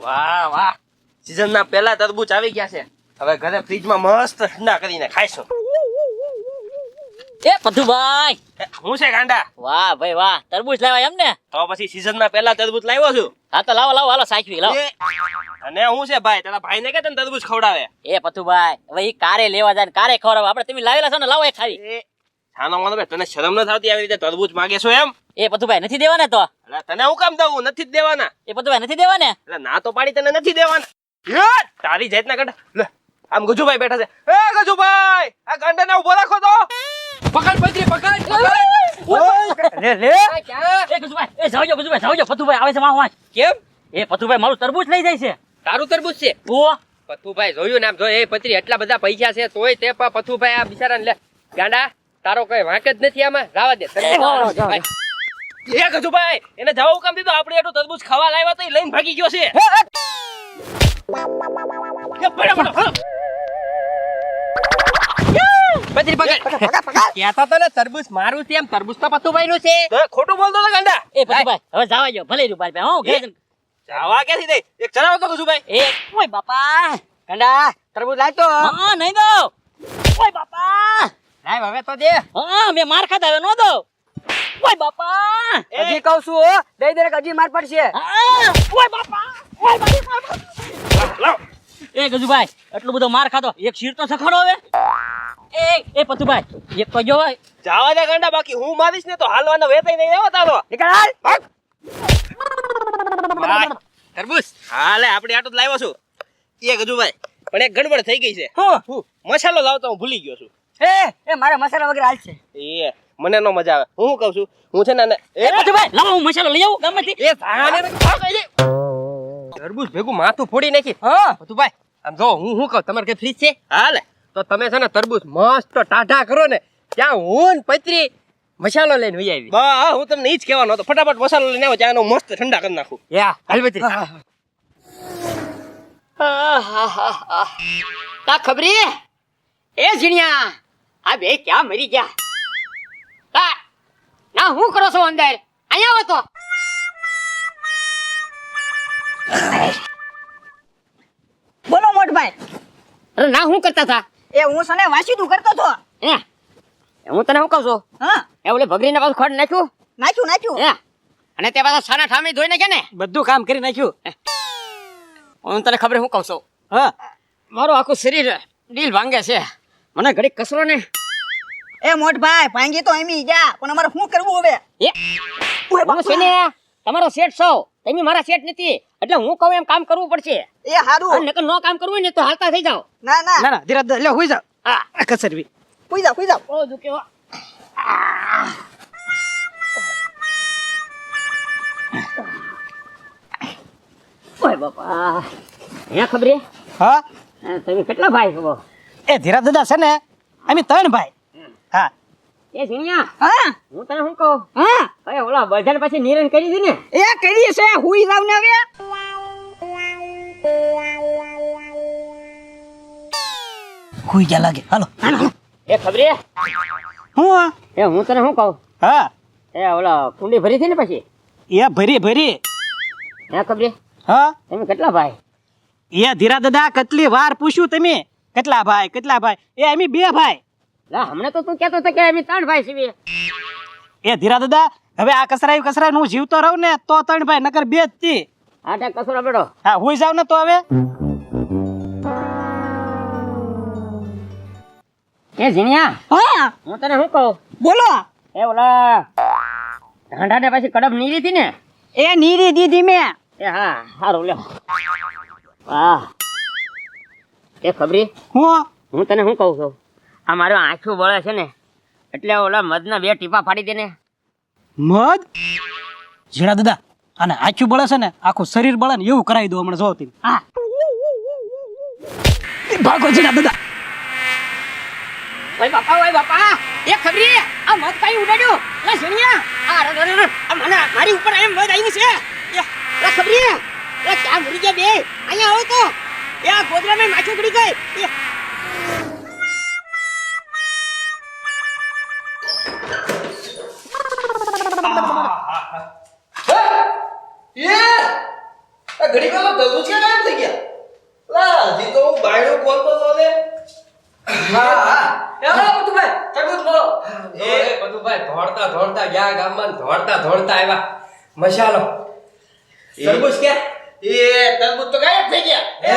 વાહ વાહ, સીઝન ના પહેલા તરબૂચ આવી ગયા છે. હવે ઘરે ફ્રીજમાં મસ્ત ઠંડા કરીને ખાઈશું. એ પથુભાઈ, હું છે ગાંડા? વાહ ભાઈ વાહ, તરબૂચ લાવ્યા એમ ને? તો પછી સીઝન ના પહેલા તરબૂચ લાવ્યો છું. હા તો લાવો લાવો, હાલો સાચવી લાવો. અને હું છે ભાઈ, તારા ભાઈ ને કે તને તરબૂચ ખવડાવે? એ પથુભાઈ, હવે ઈ કારે લેવા જાય ને કારે ખવડાવે. આપણે તમે લાવેલા છો ને, લાવો એક ખાવી. છાનો માનો ભાઈ, તને શરમ ન થતી આવી રીતે તરબૂચ માંગે છો એમ? એ પથુભાઈ નથી દેવાને તો? એટલે તને હું કામ દઉં? નથી જ દેવાના. એ પથુભાઈ નથી દેવાને? એટલે ના તો પાડી, તને નથી દેવાના. તારી જાતના ગાંડા. લે આમ ગજુભાઈ બેઠા છે. એ ગજુભાઈ, આ ગાંડાને ઉભો રાખો તો. પકડ પકડી, પકડ લે લે. એ ગજુભાઈ, એ જાવજો ગજુભાઈ, જાવજો. પથુભાઈ આવે છે વાહ વાહ. કેમ? એ પથુભાઈ મારું તરબૂચ લઈ જાય છે. તારું તરબૂચ છે? ઓ પથુભાઈ જોયું ને આમ જો, એ પત્રી એટલા બધા પૈસા છે તોય તે પથુભાઈ આ બિચારાને લે. ગાંડા, તારો કઈ વાંક જ નથી આમાં. રાવા દે. એ ગજુભાઈ, એને જવાબ કામ દીધો? આપણે એટલું તરબૂચ ખાવા લાવ્યા તો એ લઈને ભાગી ગયો છે. તરબૂચ મારું છે એમ? તરબૂચ તો પથુભાઈ નું છે. ખોટું બોલતો હતો ગાંડા. એ પથુભાઈ હવે જાવા જો, ભલે રૂપાલ ભાઈ. હું ઘરે જાવા ક્યાંથી દે? એક ચલાવો તો ગજુભાઈ. એ ઓય બાપા, ગાંડા તરબૂચ લાવ તો. હા નહીં દો. ઓય બાપા, લાવ હવે તો દે. હા મેં માર ખાધા, હવે નો દો. ઓય બાપા, હજી કહું છું હો, દઈ દે હજી માર પડશે. હા ઓય બાપા, ઓય બાપા. લાવ. એ ગજુભાઈ, એટલું બધો માર ખાધો, એક શીર તો સખાડો હવે. એ પતુભાઈ, એક તો જો જાવા દે ગાંડા, બાકી હું મારીશ ને તો હાલવાનો વેતાઈ નહીં આવો તારો. નીકળ ભાગ. તરબૂચ હાલે, આપણે આટલું જ લાવ્યો છું. એ ગજુભાઈ, પણ એક ગડબડ થઈ ગઈ છે. હું મસાલો લાવતો હું ભૂલી ગયો છું. એ મારે મસાલા વગર હાલ છે. એ મને નો મજા આવે. હું કહું છું, હું છે ને એ પતુભાઈ લાવો, હું મસાલો લઈ આવું ગામમાંથી. એ ધાને તરબૂચ ભેગું માથું ફોડી નાખી. હા પતુભાઈ, આમ જો હું કહું, તમારે કઈ ફ્રીજ છે? હાલે તો તમે છે ને તરબૂચ મસ્ત ટાઢા કરો ને, ત્યાં હું ને પત્રી મસાલો લઈને વહી આવી. બા હું તમને ઈ જ કહેવાનો હતો, ફટાફટ મસાલો લઈને આવો, ત્યાં મસ્ત ઠંડા કરી નાખું. યા હાલ પત્રી. તા ખબરી એ ઝીણિયા, આ બે ક્યાં મરી ગયા? તા ના હું કરો છો અંદર? અહીંયા આવો તો. બોલો મોટભાઈ. અરે ના હું કરતા હતા? એ હું સને વાસીદું કરતો તો. હે હું તને શું કહું છું? હા એ ઓલે ભગરીને પાછું ખડ નાખ્યું? નાખ્યું. હે અને તે પાછા સાના ઠામી ધોઈ નાખ્યા ને? બધું કામ કરી નાખ્યું. હું તને ખબર હું કહું છું? હા મારું આખું શરીર ડીલ ભાંગે છે, મને ઘડી કસરો ને. એ મોટભાઈ ભાંગી તો એમી જા, પણ અમારે શું કરવું હવે? હું છે ને તમારો શેઠ છો, તમે મારા શેઠ નથી, એટલે હું કહું એમ કામ કરવું પડશે. એ હારું. અને નકર નો કામ કરવું હોય ને તો હાલતા થઈ જાવ. ના ના ધીરજ લે, હોઈ જાવ. આ કસરવી હુઈ જાવ. ઓ દુખે હો. ઓય બાપા, હે ખબરે? હા તમે કેટલા ભાઈ છો? એ ધીરજ દાદા છે ને, અમે 3 ભાઈ. હા એ ઝીણિયા, હા હું તને શું કહું? હા અરે ઓલા બજાર પછી નિરણ કરી દી ને. એ કરી છે, હુઈ જાવ ને હવે. હુઈ જા લાગે. હાલો. એ ખબરે? હું એ હું તને શું કહું? હા એ ઓલા કુંડી ભરી હતી ને પછી? એ ભરી. હે ખબરે? હા તમે કેટલા ભાઈ? એ ધીરા દાદા કેટલી વાર પૂછ્યું તમે? કેટલા ભાઈ? એ અમે 2 ભાઈ. લા હમણાં તો તું કહેતો હતો કે અમે 3 ભાઈ છીએ. એ ધીરા દાદા, હવે આ કસરાયું હું જીવતો રહું ને તો 3 ભાઈ, નકર 2 જ તી. આટા કસરો બેડો. હા હુઈ જાવ ને તો હવે. એ ઝીણિયા, હા હું તને શું કહું? બોલો. એ ઓલા ઢાંઢા ને પછી કડબ નીરી હતી ને? એ નીરી દીધી મેં. એ હા સારું લ્યો. હા એ ખબરી, હું તને શું કહું છું? આ મારું આંખું બળે છે ને, એટલે ઓલા મધના 2 ટીપા ફાડી દે ને. મધ? ઝીણા દાદા, આને આંખ્યું બળે છે ને, આખું શરીર બળે ને એવું કરાવી દો હમણાં. જો તમે. હા ભાગો ઝીણા દાદા. ઓય બાપા, એ ખબરી આ મધ કાઈ ઉડાડ્યો? લે ઝીણિયા, આ મને મારી ઉપર એમ મધ આવી છે. એ ખબરી, એ ક્યાં મરી ગયા બે? અહીંયા આવો તો. એ આ ગોદરામાં માછું પડી ગઈ. આ ઘડી કોલો તરબૂચ ક્યાં ગાયબ થઈ ગયા? લા હજી તો હું બાયણું ખોલતો તો ને. હા એ પતુભાઈ તરબૂચ બોલો. એ પતુભાઈ દોડતા દોડતા ગયા ગામમાં ને દોડતા દોડતા આવ્યા. મસાલો તરબૂચ ક્યાં? એ તરબૂચ તો ગાયબ થઈ ગયા. હે?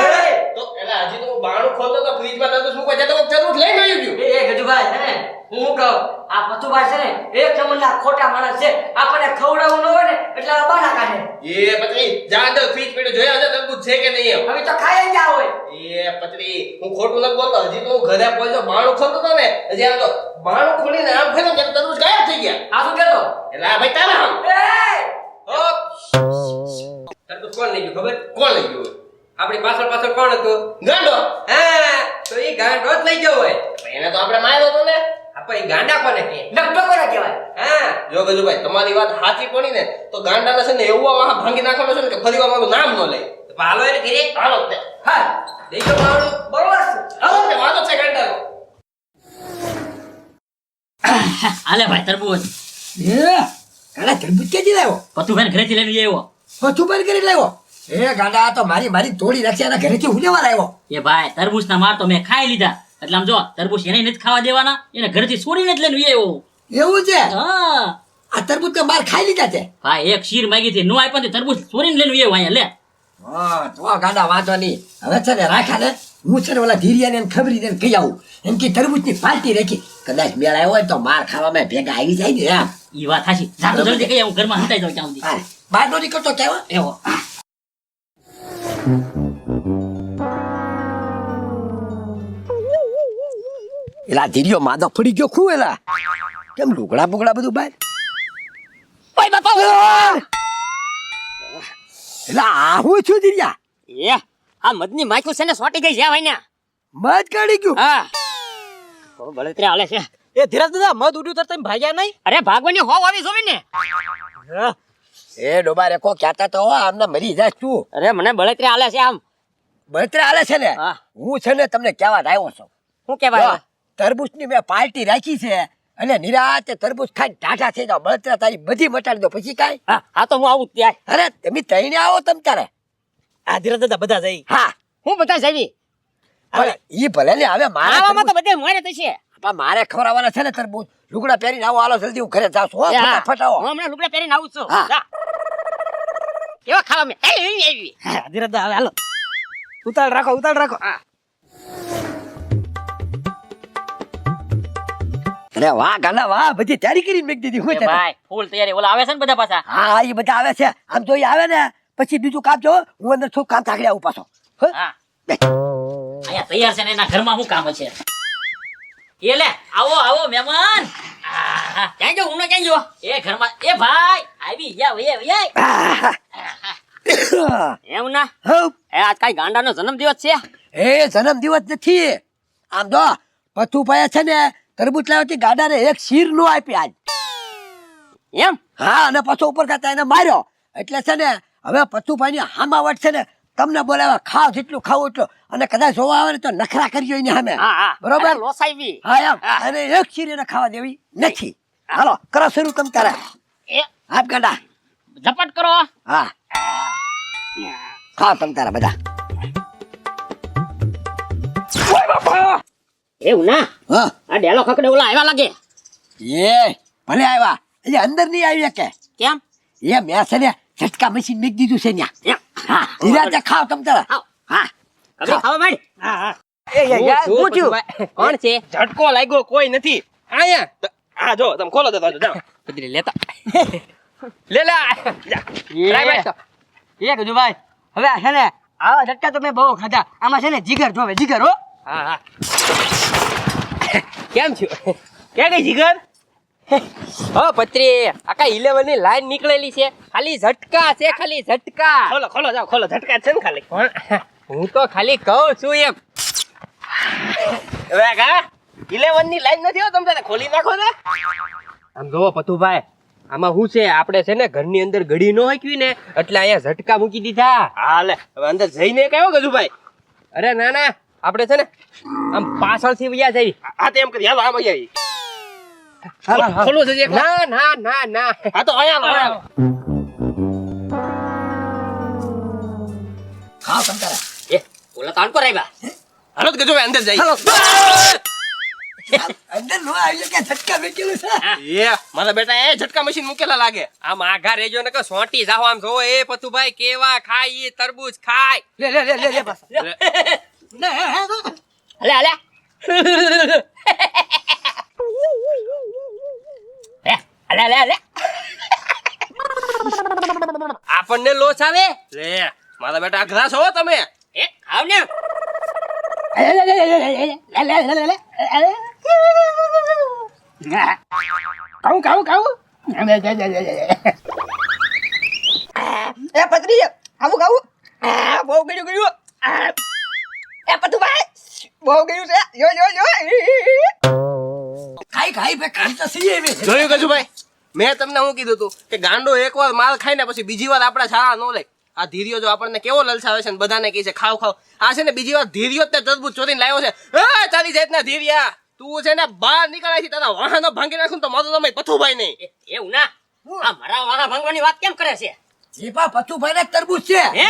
તો એલા હજી તો હું બારણું ખોલતો તો ફ્રીજમાં તરબૂચ મૂકવા જતો તો તરબૂચ લઈને આવી ગયો. એ ગજુભાઈ છે ને હું કહું આ પતુભાઈ છે ને એક નંબરના ખોટા માણસ છે. આપણને ખવડાવવું ન હોય ને એટલે આ બાના કાઢે. એ પત્રી જા અંદર ફ્રીજ પડ્યો જોયા છે તરબૂચ છે કે નહીં એમ. હવે તો ખાઈ જ હોય. એ પત્રી હું ખોટું નથી બોલતો. હજી તો હું ઘરે પહોંચ્યો બારણું ખોલતો તો ને હજી આમ તો બારણું ખોલીને આમ ફેર્યો ત્યારે તરબૂચ ગાયબ થઈ ગયા. આ શું કહેતો? એટલે આ ભાઈ તારા આમ તરબૂચ કોણ લઈ ગયું ખબર? કોણ લઈ ગયું? આપણી પાછળ પાછળ કોણ હતું? ગાંડો. હા તો એ ગાંડો જ લઈ ગયો હોય. એને તો આપણે માર્યો તો ને. આપણે એ ગાંડા કોને કહે? ડોક્ટર કોને કહેવાય? હા જો ગજુભાઈ તમારી વાત સાચી પડી ને તો ગાંડાને છે ને એવું વાહ ભાંગી નાખવાનો છે ને કે ફરીવાર મારું નામ ન લે. તો હાલો એને ઘરે હાલો તે. હા લઈ ગયો બાવળું. બરોબર છે. હાલો તે વાતો છે ગાંડાનો. હાલે ભાઈ તરબૂચ ગાંડા તરબૂચ ક્યાંથી લાવ્યો? પતુભાઈ ઘરેથી લઈને આવ્યો. પછું બંધ કરી લાવ્યો? એ ગાંડા આ તો મારી તોડી નાખી એના ઘરેથી હું લેવા લાવ્યો. એ ભાઈ તરબૂચના માર તો મેં ખાઈ લીધા એટલે આમ જો તરબૂચ એને નથી ખાવા દેવાના એને ઘરેથી છોડીને જ લઈને આવ્યો. એવું છે? હા આ તરબૂચ તો માર ખાઈ લીધા છે. ભાઈ એક શીર માંગી હતી નો આપ્યો તો તરબૂચ છોડીને લઈને આવ્યો અહીંયા લે. હા તો ગાંડા વાંધો નહીં. હવે છે ને રાખ્યા ને હું છે ને ઓલા ધીરિયાને એને ખબરી દઈને કહી આવું એમ કે તરબૂચની પાર્ટી રાખી કદાચ મેળ આવ્યો હોય તો માર ખાવામાં ભેગા આવી જાય ને એમ. ઈ વાત હાચી. જાતો જલ્દી કહી આવું ઘરમાં હંતાઈ જાઉં ત્યાં સુધી. હાલે, બહાર નો નીકળતો કેવા એવો એલા ધીરિયો માદો પડી ગયો ખું એલા કેમ લુગડા બુગડા બધું બહાર ઓય બાપા એલા આ હું છું ધીરિયા એ આ મદની માખ્યું છે ને સોટી ગઈ છે ભાઈને. મત કાઢી ગયું હા તો બળતરા હાલે છે. એ ધીરજ દાદા મધ ઉડ્યું તો તમે ભાગ્યા નહીં? અરે ભાગવાની હોવ આવી જોવી ને. એ ડોબા રેકો ક્યાતા તો હો, આમને મરી જાય તું અરે મને બળતરા હાલે છે આમ. બળતરા હાલે છે ને હા. હું છે ને તમને કહેવા આવ્યો છું શું કહેવાય? તરબૂચની મેં પાર્ટી રાખી છે અને નિરાતે તરબૂચ ખાઈને ટાટા થઈ જાવ બળતરા તારી બધી મટાડી દો પછી કાંઈ હા હા તો હું આવું જ ત્યાં. અરે તમે તઈને આવો તમ તારે આ ધીરજ દાદા બધા જઈ. હા હું બધા જવી હવે ઈ ભલે ને હવે મારે આવામાં તો બધે મોરે થશે. પણ મારે ખવડાવવાના છે ને તરબૂચ લુગડા પહેરીને આવો હાલો જલ્દી હું ઘરે જાઉં છું હો, એ હા. ફટાફટ આવો હું હમણાં લુગડા પહેરીને આવું જ છું. હા. જા. કેવા ખાવા મેં આવી. ધીરજ દાદા હવે હાલો ઉતાળ રાખો ઉતાળ રાખો. હા. અરે વાહ ગાલા વાહ બધી તૈયારી કરીને મેક દીધી હું એ ભાઈ ફૂલ તૈયારી ઓલા આવે છે ને બધા પાછા. હા એ બધા આવે છે આમ તો ઈ આવે ને પછી બીજું કામ જો હું અંદર છું કામ તાકડી આવું પાછો હો? હા બે. અહીંયા તૈયાર છે ને એના ઘરમાં શું કામ છે? એ લે આવો આવો મહેમાન. આહા, ક્યાં જો હું ક્યાં જો એ ઘરમાં એ ભાઈ આવી જા વયે વયે. એમ ના હઉ. એ આજ કાંઈ ગાંડાનો જન્મદિવસ છે. એ જન્મ દિવસ નથી આમ જો પથુભાઈ છે ને તરબૂચ લાવતી ગાડાને એક શીર નો આપી આજ એમ હા અને પાછો ઉપર કરતા એને માર્યો એટલે છે ને હવે પથુભાઈ ની હામાવટ છે ને તમને બોલાવે ખાવ જેટલું ખાવું એટલું અને કદાચ જોવા આવે ને તો નખરા કરજો એની સામે હા હા બરોબર અરે લોસાઈવી. હા એમ અને એક શીર એને ખાવા દેવી નથી હાલો કરો શરૂ તમ તારે એ આપ ગાડા ઝપટ કરો. હા ખાઓ તમ તારા બધા એવું ના હા આ ડેલો ખકડે ઓલા આવ્યા લાગે. એ ભલે આવ્યા એટલે અંદર નહીં આવી કે કેમ? એ મેં છે ને ઝટકા મશીન મેક દીધું છે ત્યાં એમ. હા ધીરાજે ખાવ તમ તારા ખાઓ. હા ખબર ખાવા માંડ. હા હા હું થયું? કોણ છે? ઝટકો લાગ્યો કોઈ નથી આયા. આ જો તમે ખોલો દો જાઓ કદરી લેતા લે લે જા. ટ્રાય માર તો. એ કીધું ભાઈ હવે આ છે ને આવા ઝટકા તો મેં બહુ ખાધા આમાં છે ને જીગર જોવે જીગર હો હા હા કેમ થયું? ક્યાં ગઈ જીગર? હો પત્રી આકા 11 ની લાઈન નીકળેલી છે ખાલી ઝટકા છે ખાલી ઝટકા. ખોલો ખોલો જાઓ ખોલો ઝટકા છે ને ખાલી. હું તો ખાલી કહું છું એમ. હવે કા 11 ની લાઈન નથી હો તમે ખોલી નાખો ને. આમ જોવો પતુભાઈ આમાં શું છે આપણે છે ને ઘરની અંદર ગડી નો હાકવી ને એટલે અહીંયા ઝટકા મૂકી દીધા. હા લે હવે અંદર જઈને કયો ગજુભાઈ? અરે ના ના આપણે છે ને આમ પાછળથી વયા જઈ. હા તો એમ કરી હાલો આમ આવી. ખોલું છે ના ના ના ના હા તો અહીંયા આવો તમ તારે એ ઓલા તો અણકોર આવ્યા. હાલો તો ગજુભાઈ અંદર જઈએ. અંદર નો આવી કે ઝટકા મેકેલું છે એ મારા બેટા એ ઝટકા મશીન મૂકેલા લાગે. આમ આઘા રેજો ને કે સોંટી જાવ આમ જોવો. એ પતુભાઈ કેવા ખાય ઈ તરબૂચ ખાય. લે લે લે લે લે બસ હાલે હાલે હાલે હાલે હાલે. આપણને લોચ આવે લે મારા બેટા અઘરા છો તમે. એ ખાવ ને. ખાવું ખાવું ખાવું એ પતરી ખાવું ખાવું બહુ ગયું ગયું એ પતુભાઈ બહુ ગયું છે જો જો જો ખાઈ ખાઈ ભે ખાઈ તો સહી એવી જોયું ગજુભાઈ મેં તમને શું કીધું તું કે ગાંડો એકવાર માલ ખાય ને પછી બીજી વાર આપણા શાળા ન લે. આ ધીરિયો જો આપણને કેવો લલચાવે છે ને બધાને કહે છે ખાવ ખાવ. આ છે ને બીજી વાર ધીરિયો જ તે તરબૂચ ચોરીને લાવ્યો છે. એ તારી જાતના ધીરિયા તું છે ને બહાર નીકળાય છે તારા વાહનો ભાંગી નાખું ને તો મારું નામ પથુભાઈ નહીં. એવું ના આ મારા વાળા ભાંગવાની વાત કેમ કરે છે? જીપા પતુભાઈ ને તરબૂચ છે હે